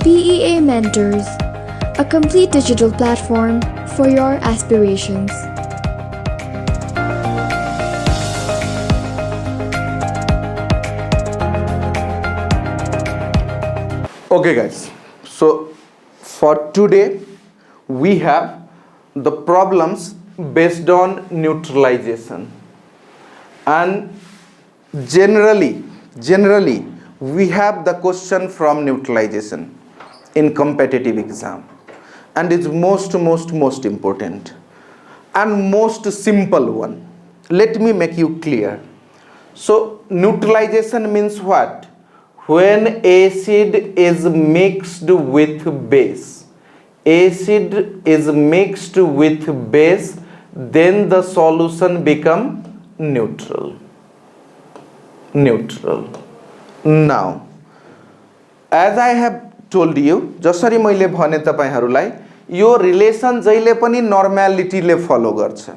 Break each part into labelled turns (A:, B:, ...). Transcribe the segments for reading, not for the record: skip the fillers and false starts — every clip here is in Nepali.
A: PEA Mentors, a complete digital platform for your aspirations.
B: Okay guys, so for today we have the problems based on neutralization, and generally we have the question from neutralization in competitive exam, and it's most important and most simple one. Let me make you clear. So neutralization means what? When acid is mixed with base, acid is mixed with base, then the solution become neutral. Now, as I have told you, जसरी मैले भने तपाईहरुलाई यो रिलेसन जहिले पनि नर्मालिटीले फलो गर्छ.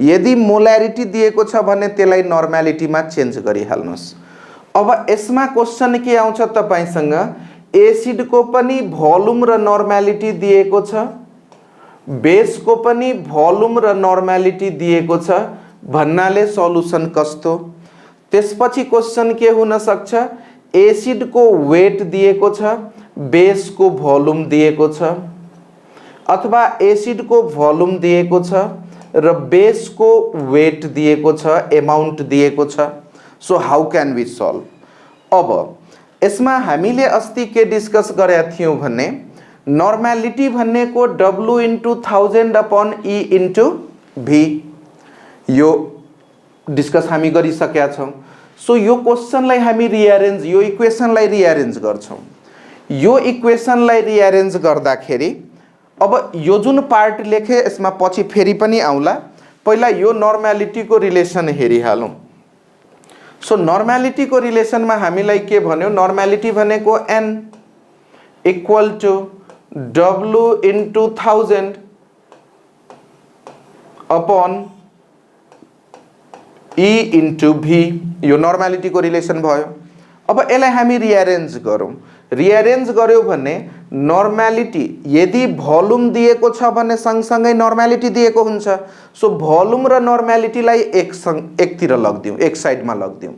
B: यदि मोलारिटी दिएको छ भने त्यसलाई नर्मालिटीमा चेन्ज गरिहाल्नुस्. अब यसमा क्वेशन के आउँछ तपाईसँग, एसिड को पनि भोल्युम र नर्मालिटी दिएको छ, बेस को पनि भोल्युम र नर्मालिटी दिएको छ भन्नाले सल्युसन कस्तो. त्यसपछि क्वेशन के हुन सक्छ, एसिड को वेट दिएको छ, बेस को भोल्युम दिएको छ, अथवा एसिड को भोल्युम दिएको छ र बेस को वेट दिएको छ, अमाउन्ट दिएको छ. So how can we solve? अब यसमा हामीले अस्ति के डिस्कस गरेका थियौं भने नर्मालिटी भन्ने को W into 1000 upon E into V यो डिस्कस हामी गरिसकेका छौं. सो यो क्वेशनलाई हामी रिअरेन्ज, यो इक्वेशनलाई रिअरेन्ज गर्छौं. यो इक्वेशनलाई रिअरेन्ज गर्दाखेरि अब यो जुन पार्ट लेखे यसमा पछि फेरि पनि आउला. पहिला यो नर्मालिटी को रिलेसन हेरिहालौं. सो नर्मालिटी को रिलेसन में हामीलाई के भन्यो, नर्मालिटी भनेको n equal to W into 1000 upon E into V. यो नर्मालिटी को रिलेसन भयो. अब यसलाई हामी रिअरेन्ज गरौं. रिअरेन्ज गर्यो भने नर्मालिटी यदि भोल्युम दिएको छ भने सँगसँगै नर्मालिटी दिएको हुन्छ. सो भोल्युम र नर्मालिटीलाई एकतिर लग्दियौ, एक साइडमा लग्दियौ.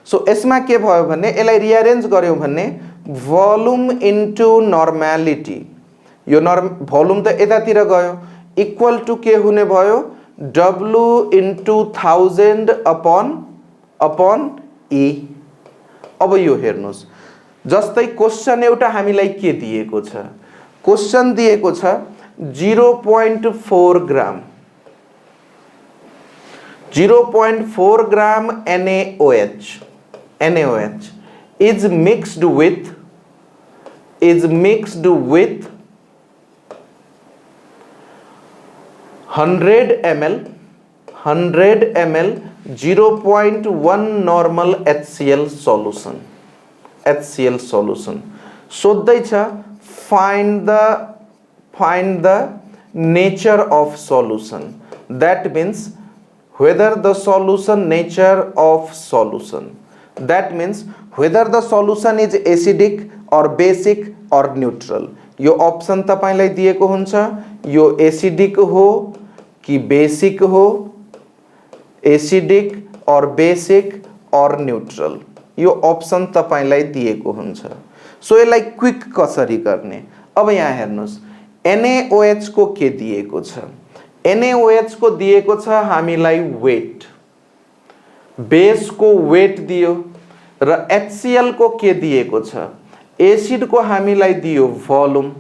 B: सो यसमा के भयो भने यसलाई रिअरेन्ज गर्यो भने भोल्युम इन्टु नर्मालिटी, यो भोल्युम त यतातिर गयो, इक्वल टु के हुने भयो, W into 1000 upon E. अब यो हेर्नुस्, जस्तै क्वेशन एउटा हामीलाई के दिएको छ, क्वेशन दिएको छ 0.4 ग्राम 0.4 ग्राम NaOH is mixed with 100 ml 0.1 normal HCl solution. सोध्दै छ find the nature of solution. That means whether the solution nature of solution. That means whether the solution is acidic or basic or neutral. यो ऑप्शन तपाईलाई दिएको हुन्छ, यो एसिडिक हो कि बेसिक हो, एसिडिक और बेसिक और न्यूट्रल, यो ऑप्शन तपाईलाई दिएको हुन्छ. सो यसलाई क्विक कसरी गर्ने. अब यहाँ हेर्नुस्, NaOH को के दिएको छ, NaOH को दिएको छ हामीलाई वेट, बेस को वेट दियो र HCl को के दिएको छ, एसिड को हामीलाई दियो भोल्युम.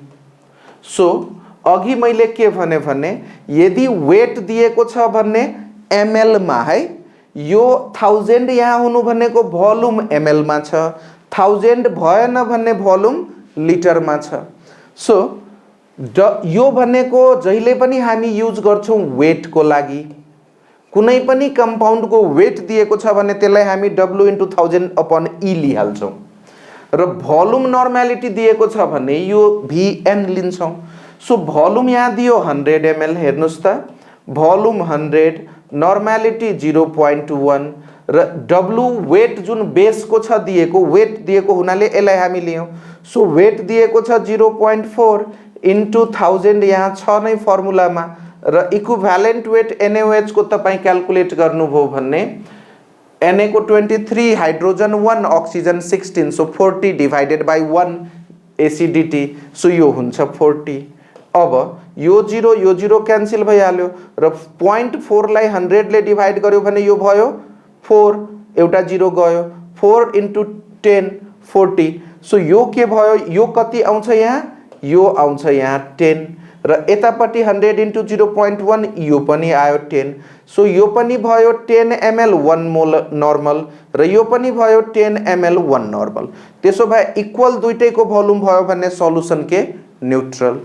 B: सो अघि मैले के भने यदि वेट दिएको छ भन्ने ml मा है, यो 1000 यहाँ हुनु भनेको भोल्युम ml मा छ, 1000 भएन भन्ने भोल्युम लिटर मा छ. सो यो भनेको जहिले पनि हामी युज गर्छौं वेट को लागि. कुनै पनि कम्पाउन्ड को वेट दिएको छ भने त्यसलाई हामी W into 1000 upon E लिहाल्छौं र भोल्युम नर्मालिटी दिएको छ भने यो Vn लिन्छौं. सो भोल्युम यहाँ दियो 100 ml, हेर्नुस् त भोल्युम 100, नर्मालिटी 0.1 र W वेट जुन बेस को छ दिएको, वेट दिएको हुनाले यसलाई हामी लियौं. सो वेट दिएको छ 0.4 इन्टु 1000 यहाँ छ नै फर्मुलामा र इक्विभ्यालेन्ट वेट NaOH को तपाईं क्याल्कुलेट गर्नुभयो भन्ने Na को 23 hydrogen 1 oxygen 16 so 40 divided by 1 acidity so यो हुन्छ 40 अब यो 0 क्यान्सल भइहाल्यो र 0.4 लाई 100 ले डिवाइड गर्यो भने यो भयो 4 एउटा 0 गयो 4 इन्टु 10 40 सो यो के भयो यो कति आउँछ यहाँ यो आउँछ यहाँ 10 र यतापट्टि 100 इन्टु 0.1 यो पनि आयो 10 सो यो पनि भयो 10 ml 1 मोल नर्मल र यो पनि भयो 10 ml 1 नर्मल त्यसो भए इक्वल दुईटैको भोल्युम भयो भने सल्युसन के न्यूट्रल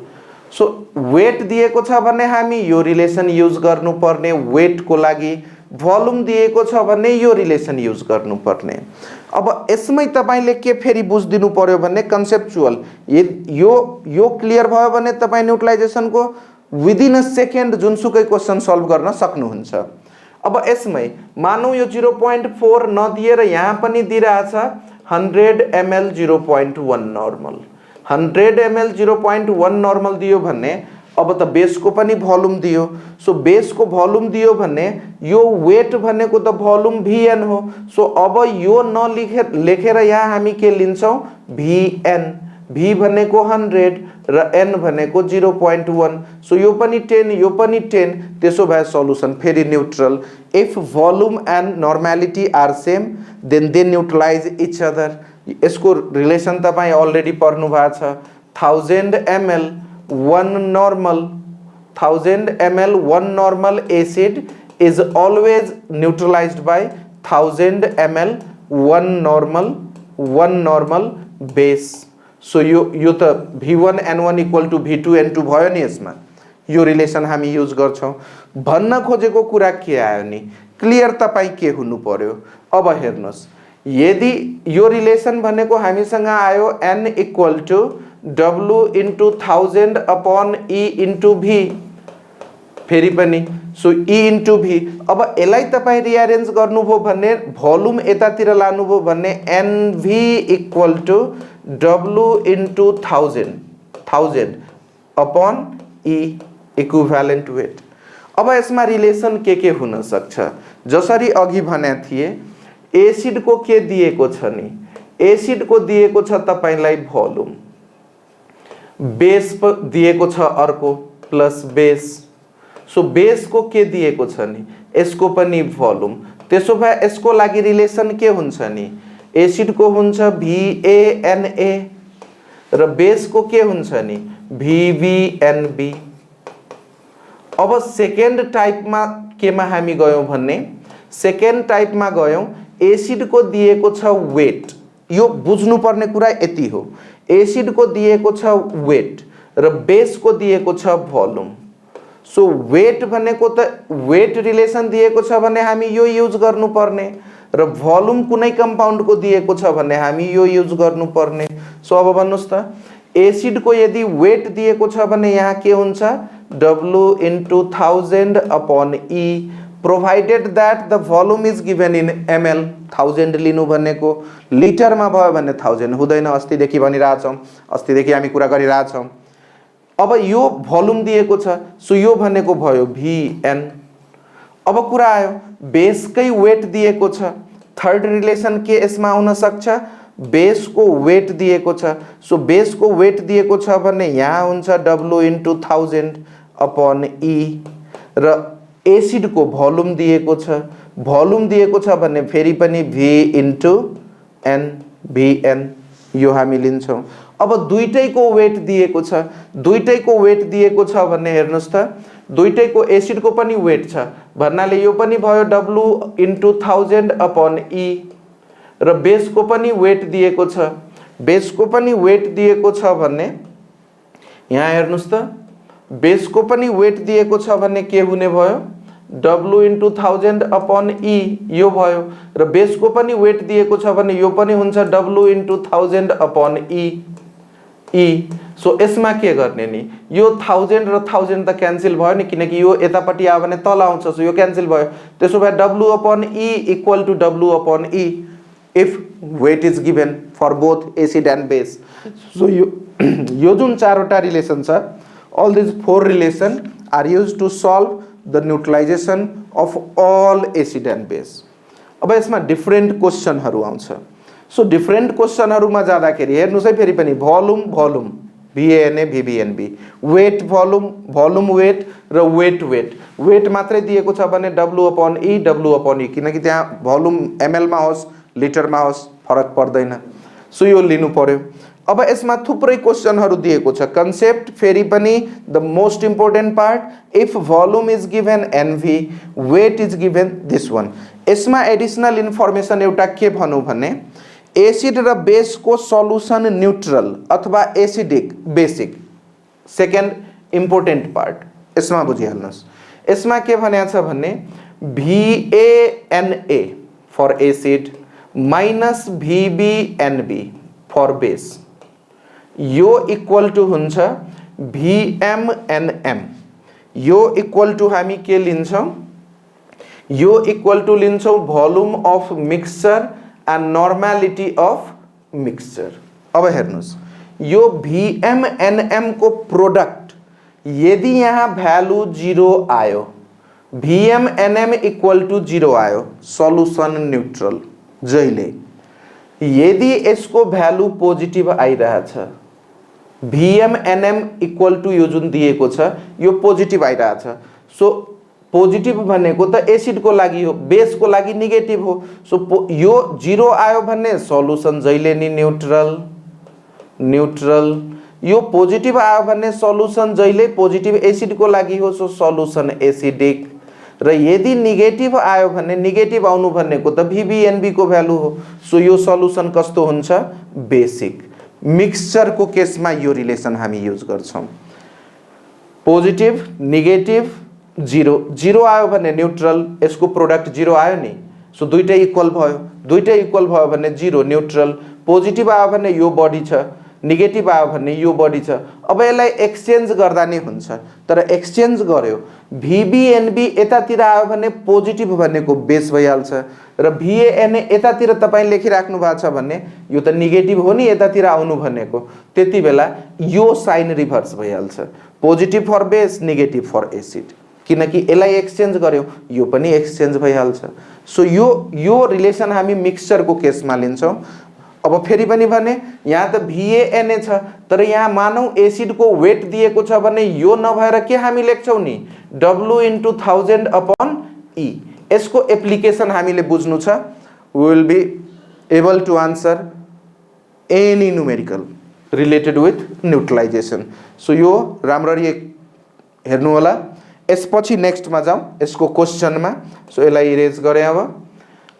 B: सो वेट दिएको छ भने हामी यो रिलेसन युज गर्नुपर्ने वेट को लागि भोल्युम दिएको छ भने यो रिलेसन युज गर्नुपर्ने अब यसमै तपाईले के फेरि बुझ्दिनु पर्यो भने कन्सेप्चुअल यो क्लियर भयो भने तपाई न्यूट्रलाइजेसन को विदिन अ सेकेन्ड जुनसुकै क्वेशन सल्भ गर्न सक्नुहुन्छ अब यसमै मानौ यो 0.4 नदिएर यहाँ पनि दिइराछ 100 ml 0.1 नर्मल 100 ml 0.1 नर्मल दियो भने अब त बेस को पनि भोल्युम दियो सो बेस को भोल्युम दियो भने यो वेट भनेको त भोल्युम Vn हो सो अब यो लेखेर यहाँ हामी के लिन्छौं Vn V भनेको 100 र n भनेको 0.1 सो यो पनि 10 यो पनि 10 त्यसो भए सल्युसन फेरि neutral if volume and normality are same then they neutralise each other यसको रिलेसन तपाई अलरेडी पढ्नु भएको छ 1000 ml 1 normal 1000 ml 1 normal acid is always neutralized by 1000 ml 1 normal base so यो त V1N1 equal to V2N2 भयो नि यसमा यो रिलेसन हामी युज गर्छौं भन्न खोजेको कुरा के आयो नि क्लियर तपाई के हुनु पर्यो अब हेर्नुस् यदि यो रिलेसन भनेको हामीसँग आयो n equal to W into 1000 upon E into V फेरि पनि सो E into V अब यसलाई तपाई रिअरेन्ज गर्नुभयो भने भोल्युम यतातिर लानुभयो भने NV equal to W into 1000 upon E equivalent weight अब यसमा रिलेसन के हुन सक्छ जसरी अघि भने थिए एसिड को के दिएको छ नि एसिड को दिएको छ तपाईलाई भोल्युम बेस दिएको छ अर्को प्लस बेस सो बेस को के दिएको छ नि यसको पनि भोल्युम त्यसो भए यसको लागि रिलेसन के हुन्छ नि एसिड को हुन्छ VANA र बेस को के हुन्छ नि VBNB अब सेकेन्ड टाइपमा केमा हामी गयौं भन्ने सेकेन्ड टाइपमा गयौं एसिड को दिएको छ वेट यो बुझ्नु पर्ने कुरा यति हो एसिड को दिएको छ वेट र बेस को दिएको छ भोल्युम सो वेट भनेको त वेट रिलेसन दिएको छ भने हामी यो युज गर्नुपर्ने र भोल्युम कुनै कम्पाउन्ड को दिएको छ भने हामी यो युज गर्नुपर्ने सो अब भन्नुस् त एसिड को यदि वेट दिएको छ भने यहाँ के हुन्छ W into 1000 upon E provided that the volume is given in ml 1000 लिनु भनेको लिटर मा भयो भने 1000 हुँदैन अस्ति देखि भनिरा छौं अस्ति देखि हामी कुरा गरिरा छौं अब यो भोल्युम दिएको छ सो यो भनेको भयो Vn अब कुरा आयो बेस कै वेट दिएको छ थर्ड रिलेसन के यसमा आउन सक्छ बेस को वेट दिएको छ सो बेस को वेट दिएको छ भने यहाँ हुन्छ W into 1000 upon E र एसिड को भोल्युम दिएको छ भने फेरि पनि V into N Vn यो हामी लिन्छौं अब दुईटैको वेट दिएको छ भने हेर्नुस् त दुईटैको एसिड को पनि वेट छ भन्नाले यो पनि भयो W into 1000 upon E र बेस को पनि वेट दिएको छ भने यहाँ हेर्नुस् त बेस को पनि वेट दिएको छ भने के हुने भयो W into 1000 upon E यो भयो र बेस को पनि वेट दिएको छ भने यो पनि हुन्छ W into 1000 upon E so यसमा के गर्ने नि यो 1000 र 1000 त क्यान्सल भयो नि किनकि यो यतापट्टि आयो भने तल आउँछ सो यो क्यान्सल भयो त्यसो भए W upon E equal to W upon E if weight is given for both acid and base. So यो जुन चारवटा रिलेसन छ, all these four relation are used to solve the neutralization of all acid and base. अब यसमा डिफरेन्ट क्वेशनहरु आउँछ. सो डिफरेन्ट क्वेशनहरुमा जाँदाखेरि हेर्नुस् है, फेरि पनि volume volume VANA VBNB, weight volume volume weight र वेट वेट वेट मात्रै दिएको छ भने W/E W/E, किनकि त्यहाँ भोल्युम ml मा होस् लिटर मा होस् फरक पर्दैन. सो यो लिनु पर्यो. अब यसमा थुप्रै क्वेशनहरु दिएको छ. कन्सेप्ट फेरि पनि the most important part, if volume is given NV, weight is given this one. यसमा एडिशनल इन्फर्मेसन एउटा के भनौं भने एसिड र बेस को सल्युसन न्यूट्रल अथवा acidic basic. Second important part यसमा बुझिहाल्नुस्. यसमा के भनेको छ भने VANA for acid minus VBNB for base, यो इक्वल टु हुन्छ VMNM. यो इक्वल टु हामी के लिन्छौं, यो इक्वल टु लिन्छौं volume of mixture and normality of mixture. अब हेर्नुस्, यो VMNM को प्रोडक्ट यदि यहाँ भ्यालु 0 आयो, VMNM इक्वल टु 0 आयो, सल्युसन न्यूट्रल. जहिले यदि यसको भ्यालु पोजिटिभ आइरहेछ, VMNM इक्वल टु यो जुन दिएको छ यो पोजिटिभ आइरहेछ. सो पोजिटिभ भनेको त एसिड को लागि हो, बेस को लागि नेगेटिभ हो. सो यो 0 आयो भने सल्युसन जहिले नि न्यूट्रल न्यूट्रल. यो पोजिटिभ आयो भने सल्युसन जहिले पोजिटिभ एसिड को लागि हो, सो सल्युसन एसिडिक. र यदि नेगेटिभ आयो भने नेगेटिभ आउनु भनेको त VBNB को भ्यालु हो. सो यो सल्युसन कस्तो हुन्छ, बेसिक. मिक्सचर को केसमा यो रिलेसन हामी युज गर्छौं. पोजिटिभ नेगेटिभ 0 0 आयो भने न्यूट्रल, यसको प्रोडक्ट 0 आयो नि, सो दुईटै इक्वल भयो. दुईटै इक्वल भयो भने 0 न्यूट्रल. पोजिटिभ आयो भने यो बढी छ, नेगेटिभ आयो भने यो बढी छ. अब यसलाई एक्सचेन्ज गर्दा नै हुन्छ. तर एक्सचेन्ज गर्यो, VBNB यतातिर आयो भने पोजिटिभ भनेको बेस भइहाल्छ, र VANA यतातिर तपाई लेखिराख्नु भएको छ भने यो त नेगेटिभ हो नि यतातिर आउनु भनेको, त्यति बेला यो साइन रिभर्स भइहाल्छ. Positive for base, negative for acid. किनकि यसलाई एक्सचेन्ज गर्यो, यो पनि एक्सचेन्ज भइहाल्छ. सो यो रिलेसन हामी मिक्सचर को केसमा लिन्छौं. अब फेरि पनि भने यहाँ त VANA छ, तर यहाँ मानौ एसिड को वेट दिएको छ भने यो नभएर के हामी लेख्छौं नि W/1000/E. यसको एप्लिकेसन हामीले बुझ्नु छ. We will be able to answer any numerical related with neutralisation. So यो राम्ररी हेर्नु होला. यसपछि नेक्स्टमा जाउँ यसको क्वेशनमा. सो यसलाई इरेज गरे अब.